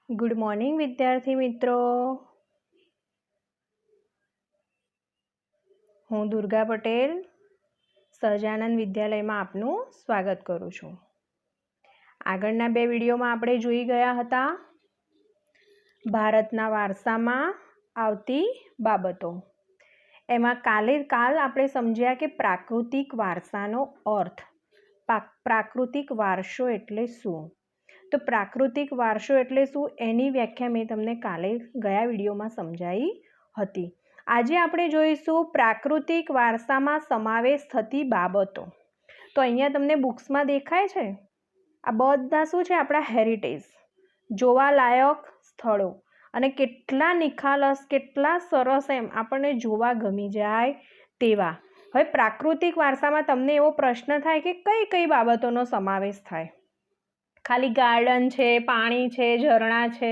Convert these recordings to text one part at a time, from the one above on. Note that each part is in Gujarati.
ગુડ મોર્નિંગ વિદ્યાર્થી મિત્રો. હું દુર્ગા પટેલ સહજાનંદ વિદ્યાલયમાં આપનું સ્વાગત કરું છું. આગળના બે વિડીયોમાં આપણે જોઈ ગયા હતા ભારતના વારસામાં આવતી બાબતો. એમાં કાલ આપણે સમજ્યા કે પ્રાકૃતિક વારસાનો અર્થ. પ્રાકૃતિક વારસો એટલે શું? તો પ્રાકૃતિક વારસો એટલે શું એની વ્યાખ્યા મેં તમને કાલે ગયા વિડીયોમાં સમજાવી હતી. આજે આપણે જોઈશું પ્રાકૃતિક વારસામાં સમાવેશ થતી બાબતો. તો અહીંયા તમને બુક્સમાં દેખાય છે આ બધા શું છે? આપણા હેરિટેજ, જોવાલાયક સ્થળો, અને કેટલા નિખાલસ, કેટલા સરસ, એમ આપણને જોવા ગમી જાય તેવા. હવે પ્રાકૃતિક વારસામાં તમને એવો પ્રશ્ન થાય કે કઈ કઈ બાબતોનો સમાવેશ થાય? ખાલી ગાર્ડન છે, પાણી છે, ઝરણા છે,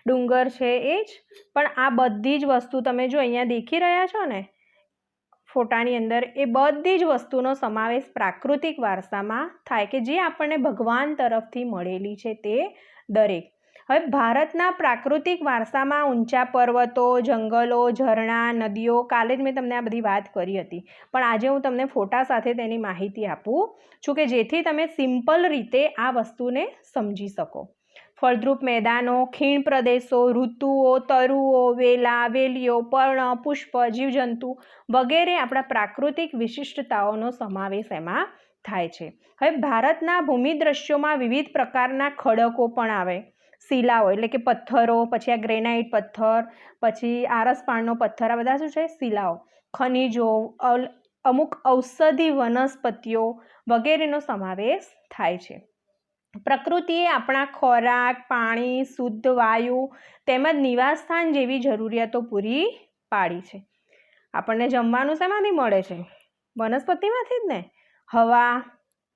ડુંગર છે, એ જ? પણ આ બધી જ વસ્તુ તમે જો અહીંયા દેખી રહ્યા છો ને ફોટાની અંદર, એ બધી જ વસ્તુનો સમાવેશ પ્રાકૃતિક વારસામાં થાય કે જે આપણને ભગવાન તરફથી મળેલી છે તે દરેક. હવે ભારતના પ્રાકૃતિક વારસામાં ઊંચા પર્વતો, જંગલો, ઝરણા, નદીઓ, કાલે જ મેં તમને આ બધી વાત કરી હતી, પણ આજે હું તમને ફોટા સાથે તેની માહિતી આપું છું કે જેથી તમે સિમ્પલ રીતે આ વસ્તુને સમજી શકો. ફળદ્રુપ મેદાનો, ખીણ પ્રદેશો, ઋતુઓ, તરુઓ, વેલા, વેલીઓ, પર્ણ, પુષ્પ, જીવજંતુ વગેરે આપણા પ્રાકૃતિક વિશિષ્ટતાઓનો સમાવેશ એમાં થાય છે. હવે ભારતના ભૂમિદ્રશ્યોમાં વિવિધ પ્રકારના ખડકો પણ આવે. શિલાઓ એટલે કે પથ્થરો, પછી આ ગ્રેનાઇટ પથ્થર, પછી આરસપાણનો પથ્થર, આ બધા શું છે? શિલાઓ. ખનિજો, અમુક ઔષધિ વનસ્પતિઓ વગેરેનો સમાવેશ થાય છે. પ્રકૃતિએ આપણા ખોરાક, પાણી, શુદ્ધ વાયુ તેમજ નિવાસસ્થાન જેવી જરૂરિયાતો પૂરી પાડી છે. આપણને જમવાનું શેમાંથી મળે છે? વનસ્પતિમાંથી જ ને. હવા,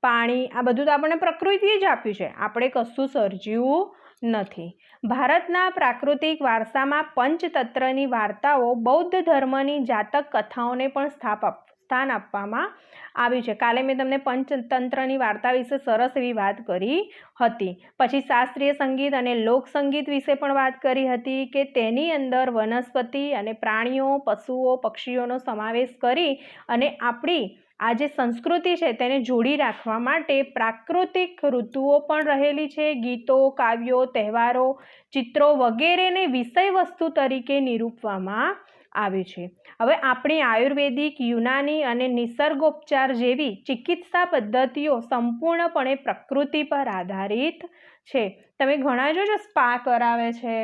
પાણી, આ બધું તો આપણને પ્રકૃતિએ જ આપ્યું છે, આપણે કશું સર્જ્યું નથી. ભારતના પ્રાકૃતિક વારસામાં પંચતંત્રની વાર્તાઓ, બૌદ્ધ ધર્મની જાતક કથાઓને પણ સ્થાન આપવામાં આવ્યું છે. કાલે મેં તમને પંચતંત્રની વાર્તા વિશે સરસ એવી વાત કરી હતી. પછી શાસ્ત્રીય સંગીત અને લોકસંગીત વિશે પણ વાત કરી હતી કે તેની અંદર વનસ્પતિ અને પ્રાણીઓ, પશુઓ, પક્ષીઓનો સમાવેશ કરી અને આપણી આ જે સંસ્કૃતિ છે તેને જોડી રાખવા માટે પ્રાકૃતિક ઋતુઓ પણ રહેલી છે. ગીતો, કાવ્યો, તહેવારો, ચિત્રો વગેરેને વિષય વસ્તુ તરીકે નિરૂપવામાં આવે છે. હવે આપણી આયુર્વેદિક, યુનાની અને નિસર્ગોપચાર જેવી ચિકિત્સા પદ્ધતિઓ સંપૂર્ણપણે પ્રકૃતિ પર આધારિત છે. તમે ઘણા જોજો સ્પા કરાવે છે,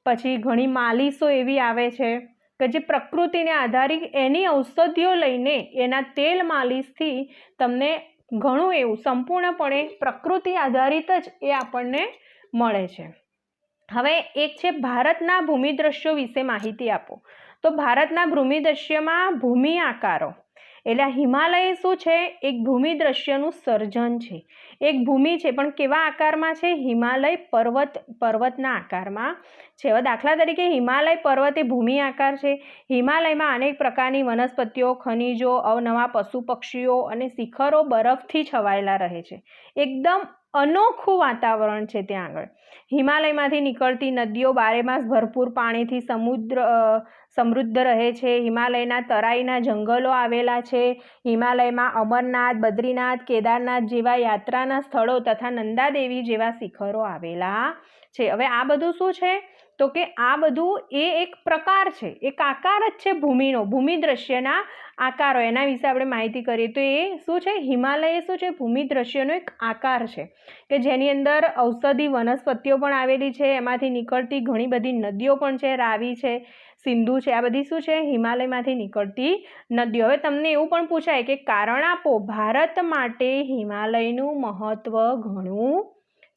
પછી ઘણી માલિશો એવી આવે છે કે જે પ્રકૃતિને આધારિત એની ઔષધિઓ લઈને એના તેલ માલિશથી તમને ઘણું એવું સંપૂર્ણપણે પ્રકૃતિ આધારિત જ એ આપણને મળે છે. હવે એક છે ભારતના ભૂમિદ્રશ્યો વિશે માહિતી આપો. તો ભારતના ભૂમિદ્રશ્યમાં ભૂમિ આકારો એટલે હિમાલય શું છે? એક ભૂમિદ્રશ્યનું સર્જન છે. એક ભૂમિ છે પણ કેવા આકારમાં છે? હિમાલય પર્વતના આકારમાં છે. હવે દાખલા તરીકે હિમાલય પર્વત એ ભૂમિ આકાર છે. હિમાલયમાં અનેક પ્રકારની વનસ્પતિઓ, ખનિજો, અવનવા પશુ પક્ષીઓ અને શિખરો બરફથી છવાયેલા રહે છે. એકદમ અનોખું વાતાવરણ છે ત્યાં આગળ. હિમાલયમાંથી નીકળતી નદીઓ બારેમાસ ભરપૂર પાણીથી સમૃદ્ધ રહે છે. હિમાલયના તરાઈના જંગલો આવેલા છે. હિમાલયમાં અમરનાથ, બદ્રીનાથ, કેદારનાથ જેવા યાત્રાના સ્થળો તથા નંદાદેવી જેવા શિખરો આવેલા છે. હવે આ બધું શું છે? તો કે આ બધું એ એક પ્રકાર છે, એક આકાર જ છે ભૂમિનો. ભૂમિદ્રશ્યના આકારો એના વિશે આપણે માહિતી કરીએ તો એ શું છે? હિમાલય શું છે? ભૂમિદ્રશ્યનો એક આકાર છે કે જેની અંદર ઔષધિ વનસ્પતિઓ પણ આવેલી છે. એમાંથી નીકળતી ઘણી બધી નદીઓ પણ છે. રાવી છે, સિંધુ છે, આ બધી શું છે? હિમાલયમાંથી નીકળતી નદીઓ. હવે તમને એવું પણ પૂછાય કે કારણ આપો, ભારત માટે હિમાલયનું મહત્વ ઘણું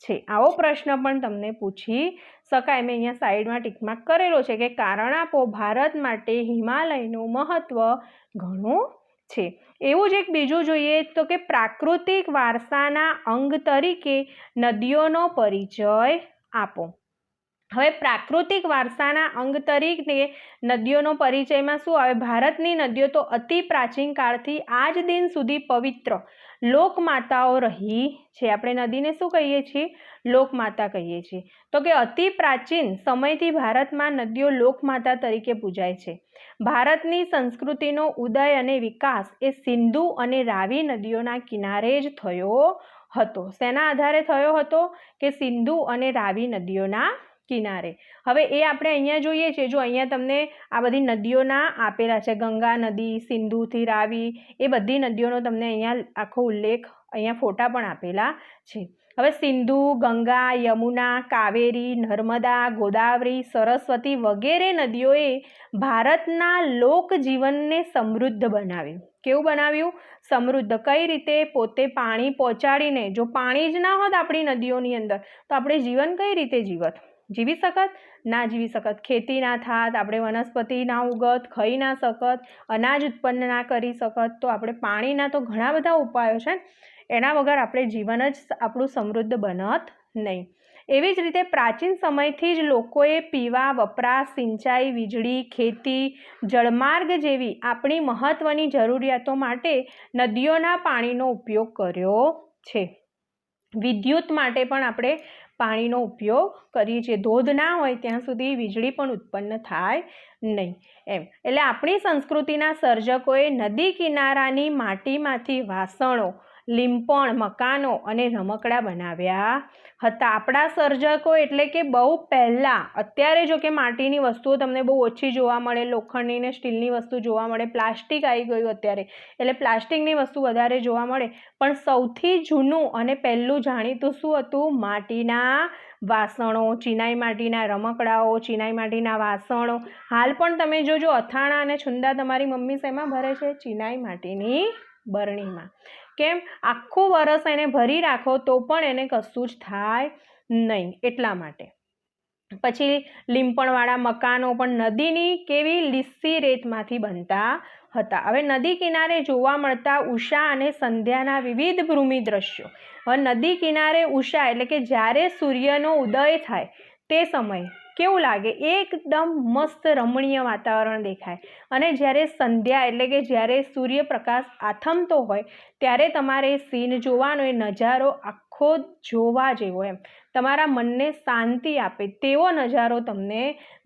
છે. આવો પ્રશ્ન પણ તમને પૂછી શકાય. મેં અહીંયા સાઈડમાં ટીકમાર્ક કરેલો છે કે કારણ આપો, ભારત માટે હિમાલયનું મહત્વ ઘણું છે. એવું જ એક બીજું જોઈએ તો કે પ્રાકૃતિક વારસાના અંગ તરીકે નદીઓનો પરિચય આપો. હવે પ્રાકૃતિક વારસાના અંગ તરીકે નદીઓનો પરિચયમાં શું આવે? ભારતની નદીઓ તો અતિ પ્રાચીન કાળથી આજ દિન સુધી પવિત્ર લોકમાતાઓ રહી છે. આપણે નદીને શું કહીએ છીએ? લોકમાતા કહીએ છીએ. તો કે અતિ પ્રાચીન સમયથી ભારતમાં નદીઓ લોકમાતા તરીકે પૂજાય છે. ભારતની સંસ્કૃતિનો ઉદય અને વિકાસ એ સિંધુ અને રાવી નદીઓના કિનારે જ થયો હતો. શેના આધારે થયો હતો? કે સિંધુ અને રાવી નદીઓના કિનારે. હવે એ આપણે અહીંયા જોઈએ છીએ. જો અહીંયા તમને આ બધી નદીઓના આપેલા છે, ગંગા નદી, સિંધુથી રાવી, એ બધી નદીઓનો તમને અહીંયા આખો ઉલ્લેખ, અહીંયા ફોટા પણ આપેલા છે. હવે સિંધુ, ગંગા, યમુના, કાવેરી, નર્મદા, ગોદાવરી, સરસ્વતી વગેરે નદીઓએ ભારતના લોકજીવનને સમૃદ્ધ બનાવ્યું. કેવું બનાવ્યું? સમૃદ્ધ. કઈ રીતે? પોતે પાણી પહોંચાડીને. જો પાણી જ ના હોત આપણી નદીઓની અંદર તો આપણે જીવન કઈ રીતે જીવી શકત? ના જીવી શકત. ખેતી ના થાત, આપણે વનસ્પતિ ના ઉગત, ખાઈ ના શકત, અનાજ ઉત્પન્ન ના કરી શકત. તો આપણે પાણીના તો ઘણા બધા ઉપાયો છે, એના વગર આપણે જીવન જ આપણું સમૃદ્ધ બનત નહીં. એવી જ રીતે પ્રાચીન સમયથી જ લોકોએ પીવા, વપરાશ, સિંચાઈ, વીજળી, ખેતી, જળમાર્ગ જેવી આપણી મહત્વની જરૂરિયાતો માટે નદીઓના પાણીનો ઉપયોગ કર્યો છે. વિદ્યુત માટે પણ આપણે પાણીનો ઉપયોગ કરીએ છીએ. ધોધ ના હોય ત્યાં સુધી વીજળી પણ ઉત્પન્ન થાય નહીં એમ. એટલે આપણી સંસ્કૃતિના સર્જકોએ નદી કિનારાની માટીમાંથી વાસણો, લીંપણ, મકાનો અને રમકડા બનાવ્યા હતા. આપણા સર્જકો એટલે કે બહુ પહેલાં. અત્યારે જો કે માટીની વસ્તુઓ તમને બહુ ઓછી જોવા મળે, લોખંડની ને સ્ટીલની વસ્તુ જોવા મળે, પ્લાસ્ટિક આવી ગયું અત્યારે એટલે પ્લાસ્ટિકની વસ્તુ વધારે જોવા મળે. પણ સૌથી જૂનું અને પહેલું જાણીતું શું હતું? માટીના વાસણો, ચિનાઈ માટીના રમકડાઓ, ચિનાઈ માટીના વાસણો. હાલ પણ તમે જોજો અથાણા અને છુંદા તમારી મમ્મી શેમાં ભરે છે? ચિનાઈ માટીની બરણીમાં. કેમ? આખું વરસ એને ભરી રાખો તો પણ એને કશું જ થાય નહીં એટલા માટે. પછી લીંપણવાળા મકાનો પણ નદીની કેવી લીસી રેતમાંથી બનતા હતા. હવે નદી કિનારે જોવા મળતા ઉષા અને સંધ્યાના વિવિધ ભૂમિ દ્રશ્યો. હવે નદી કિનારે ઉષા એટલે કે જ્યારે સૂર્યનો ઉદય થાય તે સમયે કેવું લાગે? એકદમ મસ્ત રમણીય વાતાવરણ દેખાય. અને જ્યારે સંધ્યા એટલે કે જ્યારે સૂર્યપ્રકાશ આથમતો હોય ત્યારે તમારે સીન જોવાનો, એ નજારો આખો જોવા જેવો એમ. તમારા મનને શાંતિ આપે તેવો નજારો તમને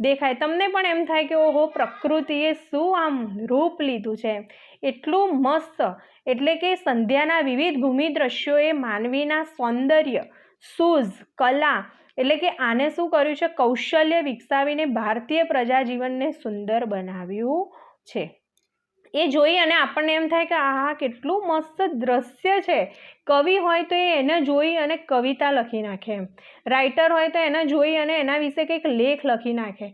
દેખાય. તમને પણ એમ થાય કે ઓહો, પ્રકૃતિએ શું આમ રૂપ લીધું છે, એટલું મસ્ત. એટલે કે સંધ્યાના વિવિધ ભૂમિ દ્રશ્યોએ માનવીના સૌંદર્ય, સૂઝ, કલા એટલે કે આને શું કર્યું છે? કૌશલ્ય વિકસાવીને ભારતીય પ્રજાજીવનને સુંદર બનાવ્યું છે. એ જોઈ અને આપણને એમ થાય કે આહા, કેટલું મસ્ત દ્રશ્ય છે. કવિ હોય તો એને જોઈ અને કવિતા લખી નાખે એમ. રાઇટર હોય તો એને જોઈ અને એના વિશે કંઈક લેખ લખી નાખે.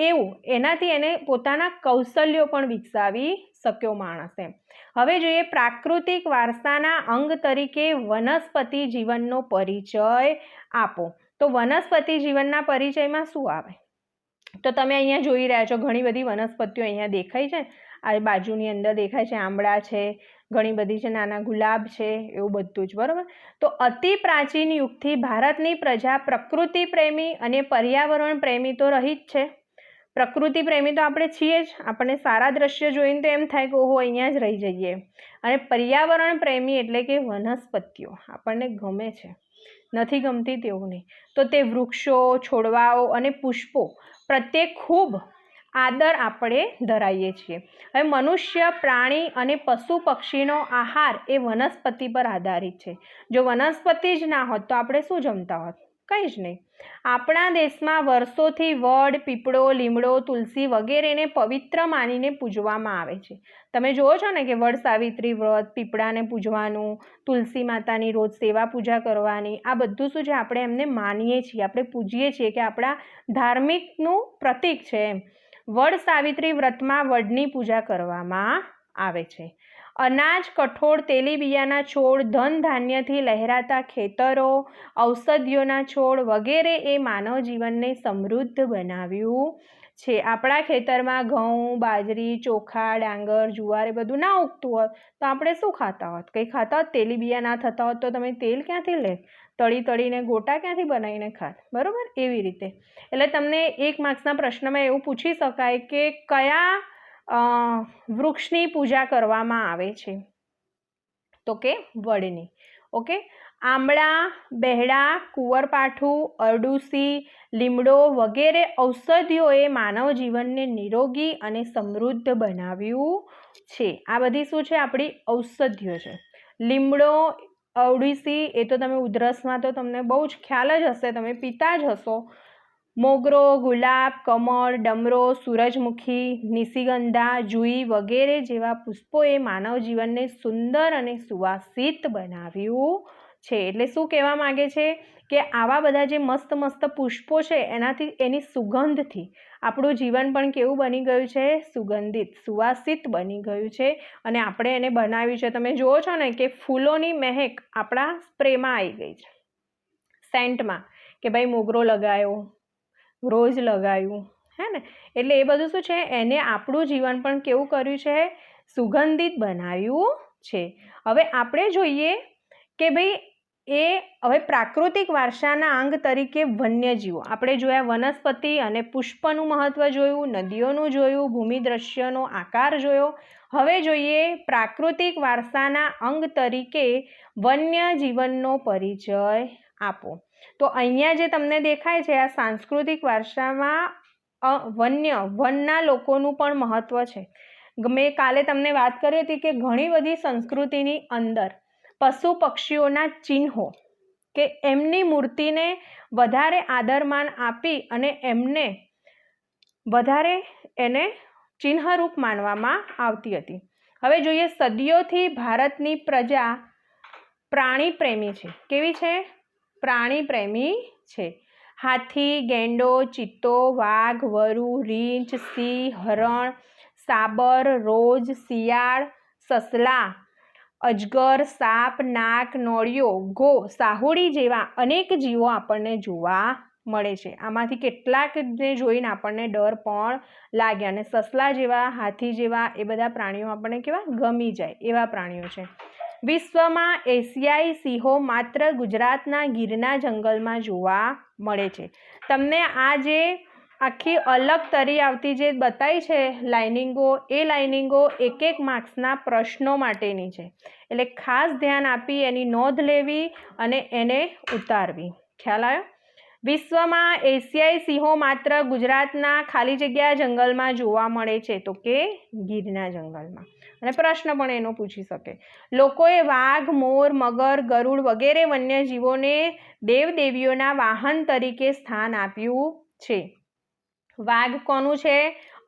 એવું એનાથી એને પોતાના કૌશલ્યો પણ વિકસાવી શક્યો માણસ એમ. હવે જોઈએ પ્રાકૃતિક વારસાના અંગ તરીકે વનસ્પતિ જીવનનો પરિચય આપો. તો વનસ્પતિ જીવનના પરિચયમાં શું આવે? તો તમે અહીંયા જોઈ રહ્યા છો ઘણી બધી વનસ્પતિઓ અહીંયા દેખાય છે. આ બાજુની અંદર દેખાય છે, આંબળા છે, ઘણી બધી છે, નાના ગુલાબ છે, એવું બધું જ. બરાબર. તો અતિ પ્રાચીન યુગથી ભારતની પ્રજા પ્રકૃતિ પ્રેમી અને પર્યાવરણ પ્રેમી તો રહી જ છે. પ્રકૃતિ પ્રેમી તો આપણે છીએ જ. આપણને સારા દ્રશ્ય જોઈને તો એમ થાય કે ઓહો, અહીંયા જ રહી જઈએ. અને પર્યાવરણ પ્રેમી એટલે કે વનસ્પતિઓ આપણને ગમે છે, નથી ગમતી તેવું નહીં. તો તે વૃક્ષો, છોડવાઓ અને પુષ્પો પ્રત્યે ખૂબ આદર આપણે ધરાવીએ છીએ. હવે મનુષ્ય, પ્રાણી અને પશુ પક્ષીનો આહાર એ વનસ્પતિ પર આધારિત છે. જો વનસ્પતિ જ ના હોત તો આપણે શું જમતા હોત? કંઈ જ નહીં. આપણા દેશમાં વર્ષોથી વડ, પીપળો, લીમડો, તુલસી વગેરેને પવિત્ર માનીને પૂજવામાં આવે છે. તમે જુઓ છો ને કે વડ સાવિત્રી વ્રત, પીપળાને પૂજવાનું, તુલસી માતાની રોજ સેવા પૂજા કરવાની, આ બધું શું છે? આપણે એમને માનીએ છીએ, આપણે પૂજીએ છીએ કે આપણા ધાર્મિકનું પ્રતીક છે એમ. વડ સાવિત્રી વ્રતમાં વડની પૂજા કરવામાં આવે છે. અનાજ, કઠોળ, તેલીબિયાના છોડ, ધન ધાન્યથી લહેરાતા ખેતરો, ઔષધિઓના છોડ વગેરે એ માનવ જીવનને સમૃદ્ધ બનાવ્યું છે. આપણા ખેતરમાં ઘઉં, બાજરી, ચોખા, ડાંગર, જુવાર એ બધું ના ઉગતું હોત તો આપણે શું ખાતા હોત? કંઈ ખાતા હોત? તેલીબિયા ના થતા હોત તો તમે તેલ ક્યાંથી લે? તળીને ગોટા ક્યાંથી બનાવીને ખાત? બરાબર. એવી રીતે એટલે તમને એક માર્ક્સના પ્રશ્નમાં એવું પૂછી શકાય કે કયા વૃક્ષની પૂજા કરવામાં આવે છે? તો કે વડની. ઓકે, આંબળા, બહેડા, કુંવરપાઠું, અરડુસી, લીમડો વગેરે ઔષધિઓએ માનવ જીવનને નિરોગી અને સમૃદ્ધ બનાવ્યું છે. આ બધી શું છે? આપણી ઔષધિઓ છે. લીમડો, અરડુસી એ તો તમે ઉધરસમાં તો તમને બહુ જ ખ્યાલ જ હશે, તમે પીતા જ હશો. મોગરો, ગુલાબ, કમળ, ડમરો, સૂરજમુખી, નિશિગંધા, જુઈ વગેરે જેવા પુષ્પોએ માનવ જીવનને સુંદર અને સુવાસિત બનાવ્યું છે. એટલે શું કહેવા માગે છે કે આવા બધા જે મસ્ત મસ્ત પુષ્પો છે એનાથી, એની સુગંધથી આપણું જીવન પણ કેવું બની ગયું છે? સુગંધિત, સુવાસિત બની ગયું છે. અને આપણે એને બનાવ્યું છે. તમે જુઓ છો ને કે ફૂલોની મહેક આપણા સ્પ્રેમાં આવી ગઈ છે, સેન્ટમાં, કે ભાઈ મોગરો લગાવ્યો, રોજ લગાવ્યું, હે ને? એટલે એ બધું શું છે? એને આપણું જીવન પણ કેવું કર્યું છે? સુગંધિત બનાવ્યું છે. હવે આપણે જોઈએ કે ભાઈ હવે પ્રાકૃતિક વારસાના અંગ તરીકે વન્યજીવો આપણે જોયા. વનસ્પતિ અને પુષ્પનું મહત્વ જોયું, નદીઓનું જોયું, ભૂમિ દ્રશ્યનો આકાર જોયો. હવે જોઈએ પ્રાકૃતિક વારસાના અંગ તરીકે વન્યજીવનનો પરિચય આપો. તો અહીંયા જે તમને દેખાય છે આ સાંસ્કૃતિક વારસામાં વનના લોકોનું પણ મહત્વ છે. મેં કાલે તમને વાત કરી હતી કે ઘણી બધી સંસ્કૃતિની અંદર પશુ પક્ષીઓના ચિહ્નો, કે એમની મૂર્તિને વધારે આદરમાન આપી અને એમને વધારે એને ચિહ્નરૂપ માનવામાં આવતી હતી. હવે જોઈએ, સદીઓથી ભારતની પ્રજા પ્રાણી પ્રેમી છે. કેવી છે? પ્રાણી પ્રેમી છે. હાથી, ગેંડો, ચિત્તો, વાઘ, વરુ, રીંછ, સિંહ, હરણ, સાબર, રોજ, શિયાળ, સસલા, અજગર, સાપ, નાગ, નોળિયો, ઘો, સાહુડી જેવા અનેક જીવો આપણને જોવા મળે છે. આમાંથી કેટલાકને જોઈને આપણને ડર પણ લાગે, અને સસલા જેવા, હાથી જેવા એ બધા પ્રાણીઓ આપણને કેવા ગમી જાય એવા પ્રાણીઓ છે. વિશ્વમાં એશિયાઈ સિંહો માત્ર ગુજરાતના ગીરના જંગલમાં જોવા મળે છે. તમને આ જે આખી અલગ તરી આવતી જે બતાવી છે લાઇનિંગો, એ લાઇનિંગો એક એક માર્ક્સના પ્રશ્નો માટેની છે. એટલે ખાસ ધ્યાન આપી એની નોંધ લેવી અને એને ઉતારવી. ખ્યાલ આવ્યો? વિશ્વમાં એશિયાઈ સિંહો માત્ર ગુજરાતના ખાલી જગ્યા જંગલમાં જોવા મળે છે, તો કે ગીરના જંગલમાં. અને પ્રશ્ન પણ એનો પૂછી શકે. લોકોએ વાઘ, મોર, મગર, ગરુડ વગેરે વન્યજીવોને દેવદેવીઓના વાહન તરીકે સ્થાન આપ્યું છે. વાઘ કોનું છે?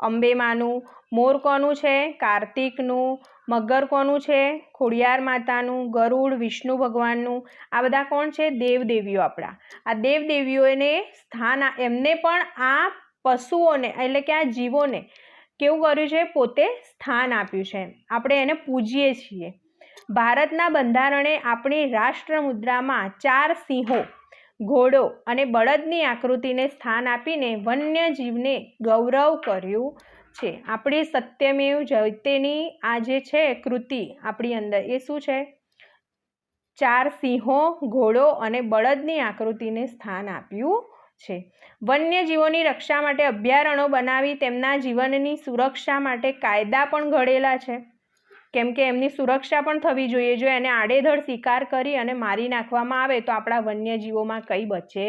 અંબેમાનું. મોર કોનું છે? કાર્તિકનું. મગર કોનું છે? ખોડિયાર માતાનું. ગરુડ વિષ્ણુ ભગવાનનું. આ બધા કોણ છે? દેવદેવીઓ આપણા. આ દેવદેવીઓને સ્થાન, એમને પણ આ પશુઓને એટલે કે આ જીવોને કેવું કર્યું છે? પોતે સ્થાન આપ્યું છે. આપણે એને પૂજીએ છીએ. ભારતના બંધારણે આપણી રાષ્ટ્ર મુદ્રામાં 4 સિંહો, ઘોડો અને બળદની આકૃતિને સ્થાન આપીને વન્યજીવને ગૌરવ કર્યું છે. આપણી સત્યમેવ જયતેની આ જે છે કૃતિ આપણી અંદર, એ શું છે? 4 સિંહો, ઘોડો અને બળદની આકૃતિને સ્થાન આપ્યું છે. વન્યજીવોની રક્ષા માટે અભયારણ્યો બનાવી તેમના જીવનની સુરક્ષા માટે કાયદા પણ ઘડેલા છે. કેમ કે એમની સુરક્ષા પણ થવી જોઈએ. જો એને આડેધડ શિકાર કરી અને મારી નાખવામાં આવે તો આપણા વન્યજીવોમાં કંઈ બચે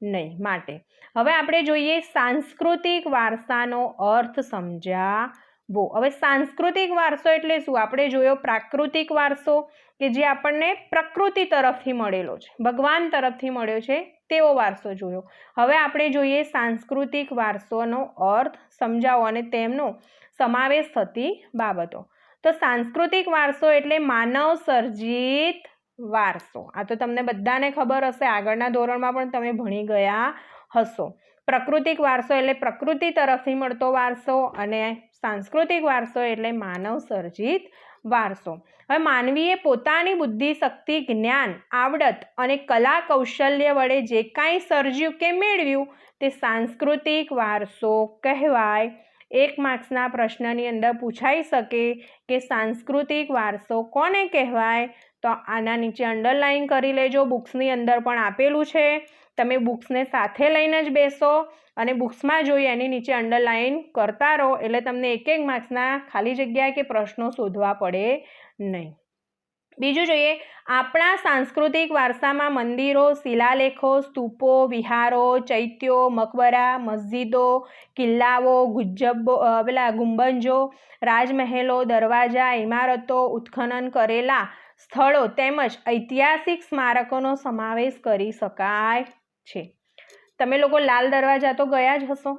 નહીં. માટે હવે આપણે જોઈએ સાંસ્કૃતિક વારસાનો અર્થ સમજાવો. હવે સાંસ્કૃતિક વારસો એટલે શું? આપણે જોયો પ્રાકૃતિક વારસો, કે જે આપણને પ્રકૃતિ તરફથી મળેલો છે, ભગવાન તરફથી મળ્યો છે, તેવો વારસો જોયો. હવે આપણે જોઈએ સાંસ્કૃતિક વારસોનો અર્થ સમજાવો અને તેમનો સમાવેશ થતી બાબતો. તો સાંસ્કૃતિક વારસો એટલે માનવ સર્જિત વારસો. આ તો તમને બધાને ખબર હશે, આગળના ધોરણમાં પણ તમે ભણી ગયા હશો. પ્રાકૃતિક વારસો એટલે પ્રકૃતિ તરફથી મળતો વારસો, અને સાંસ્કૃતિક વારસો એટલે માનવ સર્જિત વારસો. હવે માનવીએ પોતાની બુદ્ધિ, શક્તિ, જ્ઞાન, આવડત અને કલા કૌશલ્ય વડે જે કાંઈ સર્જ્યું કે મેળવ્યું તે સાંસ્કૃતિક વારસો કહેવાય. 1 માર્ક્સના પ્રશ્નની અંદર પૂછાઈ શકે કે સાંસ્કૃતિક વારસો કોને કહેવાય? તો આના નીચે અંડરલાઈન કરી લેજો. બુક્સની અંદર પણ આપેલું છે. તમે બુક્સને સાથે લઈને જ બેસો અને બુક્સમાં જોઈ એની નીચે અંડરલાઈન કરતા રહો, એટલે તમને 1 માર્ક્સના ખાલી જગ્યા કે પ્રશ્નો શોધવા પડે નહીં. બીજું જોઈએ, આપણા સાંસ્કૃતિક વારસામાં મંદિરો, શિલાલેખો, સ્તૂપો, વિહારો, ચૈત્યો, મકબરા, મસ્જિદો, કિલ્લાઓ, ગુંબજો, રાજમહેલો, દરવાજા, ઇમારતો, ઉત્ખનન કરેલા સ્થળો તેમજ ઐતિહાસિક સ્મારકોનો સમાવેશ કરી શકાય છે. તમે લોકો લાલ દરવાજા તો ગયા જ હશો,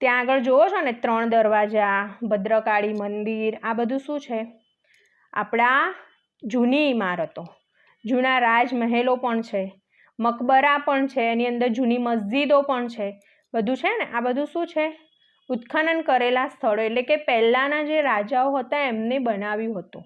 ત્યાં આગળ જુઓ છો ને 3 દરવાજા, ભદ્રકાળી મંદિર, આ બધું શું છે? આપણા જૂની ઇમારતો, જૂના રાજમહેલો પણ છે, મકબરા પણ છે, એની અંદર જૂની મસ્જિદો પણ છે, બધું છે ને. આ બધું શું છે? ઉત્ખનન કરેલા સ્થળો, એટલે કે પહેલાંના જે રાજાઓ હતા એમને બનાવ્યું હતું,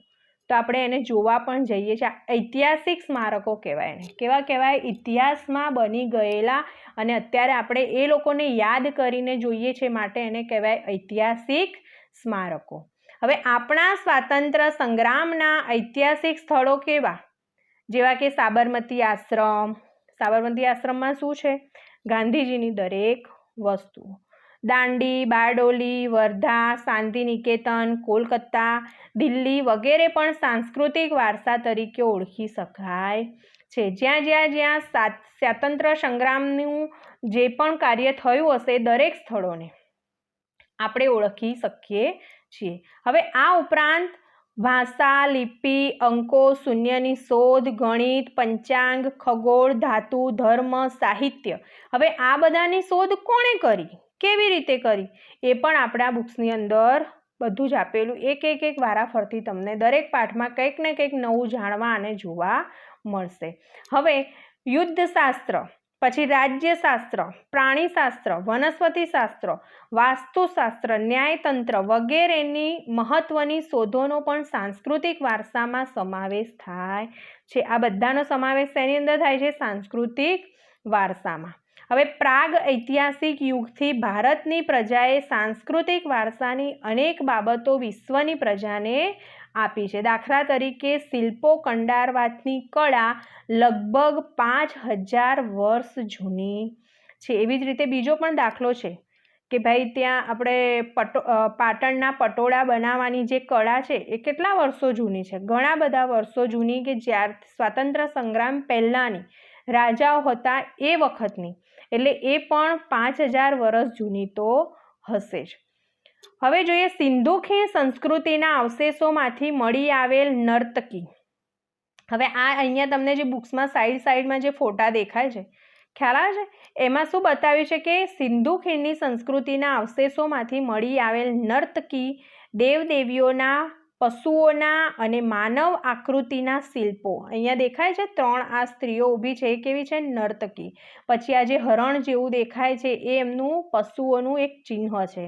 તો આપણે એને જોવા પણ જઈએ છીએ. ઐતિહાસિક સ્મારકો કહેવાય એને. કેવા કહેવાય? ઇતિહાસમાં બની ગયેલા, અને અત્યારે આપણે એ લોકોને યાદ કરીને જોઈએ છીએ, માટે એને કહેવાય ઐતિહાસિક સ્મારકો. હવે આપણા સ્વાતંત્ર્ય સંગ્રામના ઐતિહાસિક સ્થળો કેવા? જેવા કે સાબરમતી આશ્રમ. સાબરમતી આશ્રમમાં શું છે? ગાંધીજીની દરેક વસ્તુ. દાંડી, બારડોલી, વર્ધા, શાંતિનિકેતન, કોલકાતા, દિલ્હી વગેરે પણ સાંસ્કૃતિક વારસા તરીકે ઓળખી શકાય છે. જ્યાં સ્વાતંત્ર્ય સંગ્રામનું જે પણ કાર્ય થયું હશે દરેક સ્થળોને આપણે ઓળખી શકીએ છીએ. હવે આ ઉપરાંત ભાષા, લિપિ, અંકો, શૂન્યની શોધ, ગણિત, પંચાંગ, ખગોળ, ધાતુ, ધર્મ, સાહિત્ય, હવે આ બધાની શોધ કોણે કરી, કેવી રીતે કરી, એ પણ આપણા બુક્સની અંદર બધું જ આપેલું. એક વારાફરતી તમને દરેક પાઠમાં કંઈક ને કંઈક નવું જાણવા અને જોવા મળશે. હવે યુદ્ધશાસ્ત્ર, પછી રાજ્યશાસ્ત્ર, પ્રાણીશાસ્ત્ર, વનસ્પતિશાસ્ત્ર, વાસ્તુશાસ્ત્ર, ન્યાયતંત્ર વગેરેની મહત્વની શોધોનો પણ સાંસ્કૃતિક વારસામાં સમાવેશ થાય છે. આ બધાનો સમાવેશ શેની અંદર થાય છે? સાંસ્કૃતિક વારસામાં. હવે પ્રાગ ઐતિહાસિક યુગથી ભારતની પ્રજાએ સાંસ્કૃતિક વારસાની અનેક બાબતો વિશ્વની પ્રજાને આપી છે. દાખલા તરીકે શિલ્પો કંડારવાતની કળા લગભગ 5000 વર્ષ જૂની છે. એવી જ રીતે બીજો પણ દાખલો છે કે ભાઈ ત્યાં આપણે પાટણના પટોળા બનાવવાની જે કળા છે એ કેટલા વર્ષો જૂની છે? ઘણા બધા વર્ષો જૂની, કે જ્યારે સ્વાતંત્ર્ય સંગ્રામ પહેલાંની રાજાઓ હતા એ વખતની, એટલે એ પણ 5000 વર્ષ જૂની તો હશે જ. હવે જોઈએ સિંધુ ખીણ સંસ્કૃતિના અવશેષોમાંથી મળી આવેલ નર્તકી. હવે આ અહીંયા તમને જે બુક્સમાં સાઈડમાં જે ફોટા દેખાય છે, ખ્યાલ આવે છે? એમાં શું બતાવ્યું છે કે સિંધુ ખીણની સંસ્કૃતિના અવશેષોમાંથી મળી આવેલ નર્તકી દેવદેવીઓના, પશુઓના અને માનવ આકૃતિના શિલ્પો. અહીંયા દેખાય છે 3 આ સ્ત્રીઓ ઊભી છે, એ કેવી છે? નર્તકી. પછી આ જે હરણ જેવું દેખાય છે એ એમનું પશુઓનું એક ચિહ્ન છે.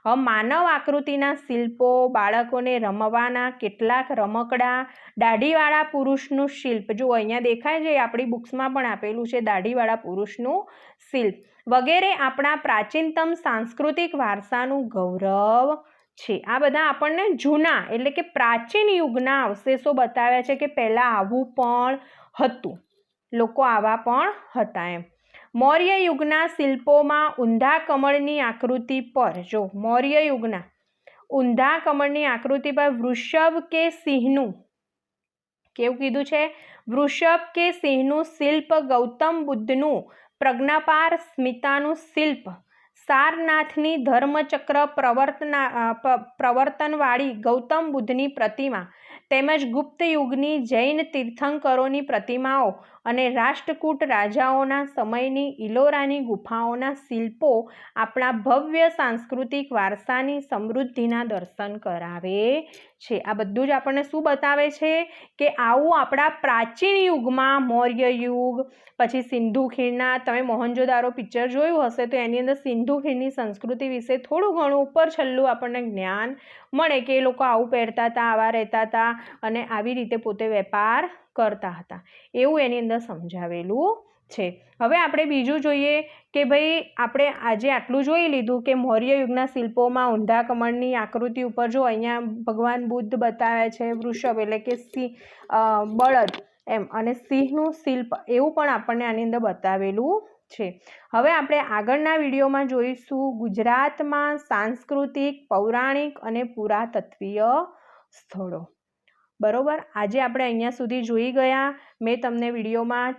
હવે માનવ આકૃતિના શિલ્પો, બાળકોને રમવાના કેટલાક રમકડા, દાઢીવાળા પુરુષનું શિલ્પ, જો અહીંયા દેખાય છે, આપણી બુક્સમાં પણ આપેલું છે દાઢીવાળા પુરુષનું શિલ્પ વગેરે આપણા પ્રાચીનતમ સાંસ્કૃતિક વારસાનું ગૌરવ છે. આ બધા આપણને જૂના એટલે કે પ્રાચીન યુગના અવશેષો બતાવ્યા છે કે પહેલાં આવું પણ હતું, લોકો આવા પણ હતા એમ. મૌર્ય યુગના શિલ્પોમાં ઊંધા કમળની આકૃતિ પર, જો મૌર્ય યુગના ઊંધા કમળની આકૃતિ પર વૃષભ કે સિંહનું, કેવું કીધું છે? વૃષભ કે સિંહનું શિલ્પ, ગૌતમ બુદ્ધનું પ્રજ્ઞાપાર સ્મિતાનું શિલ્પ, સારનાથની ધર્મચક્ર પ્રવર્તનવાળી ગૌતમ બુદ્ધની પ્રતિમા તેમજ ગુપ્ત યુગની જૈન તીર્થંકરોની પ્રતિમાઓ અને રાષ્ટ્રકૂટ રાજાઓના સમયની ઇલોરાની ગુફાઓના શિલ્પો આપણા ભવ્ય સાંસ્કૃતિક વારસાની સમૃદ્ધિના દર્શન કરાવે છે. આ બધું જ આપણને શું બતાવે છે કે આવું આપણા પ્રાચીન યુગમાં, મૌર્ય યુગ, પછી સિંધુ ખીણના, તમે મોહનજોદારો પિક્ચર જોયું હશે તો એની અંદર સિંધુ ખીણની સંસ્કૃતિ વિશે થોડું ઘણું ઉપર છલ્લું આપણને જ્ઞાન મળે કે એ લોકો આવું પહેરતા હતા, આવા રહેતા હતા અને આવી રીતે પોતે વેપાર કરતા હતા, એવું એની અંદર સમજાવેલું છે. હવે આપણે બીજું જોઈએ કે ભાઈ આપણે આજે આટલું જોઈ લીધું કે મૌર્ય યુગના શિલ્પોમાં ઊંધા કમળની આકૃતિ ઉપર જો અહીંયા ભગવાન બુદ્ધ બતાવ્યા છે, વૃષભ એટલે કે સિંહ, બળદ એમ, અને સિંહનું શિલ્પ એવું પણ આપણને આની અંદર બતાવેલું છે. હવે આપણે આગળના વિડીયોમાં જોઈશું ગુજરાતમાં સાંસ્કૃતિક, પૌરાણિક અને પુરાતત્વીય સ્થળો. બરાબર, આજે આપણે અહીંયા સુધી જોઈ ગયા. મેં તમને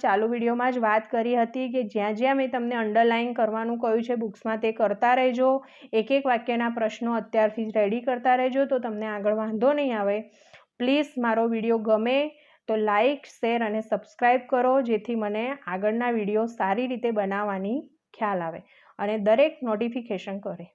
ચાલુ વિડીયોમાં જ વાત કરી હતી કે જ્યાં જ્યાં મેં તમને અંડરલાઇન કરવાનું કહ્યું છે બુક્સમાં તે કરતા રહેજો. એક એક વાક્યના પ્રશ્નો અત્યારથી જ રેડી કરતા રહેજો તો તમને આગળ વાંધો નહીં આવે. પ્લીઝ મારો વિડીયો ગમે તો લાઈક, શેર અને સબસ્ક્રાઈબ કરો, જેથી મને આગળના વિડીયો સારી રીતે બનાવવાની ખ્યાલ આવે અને દરેક નોટિફિકેશન કરે.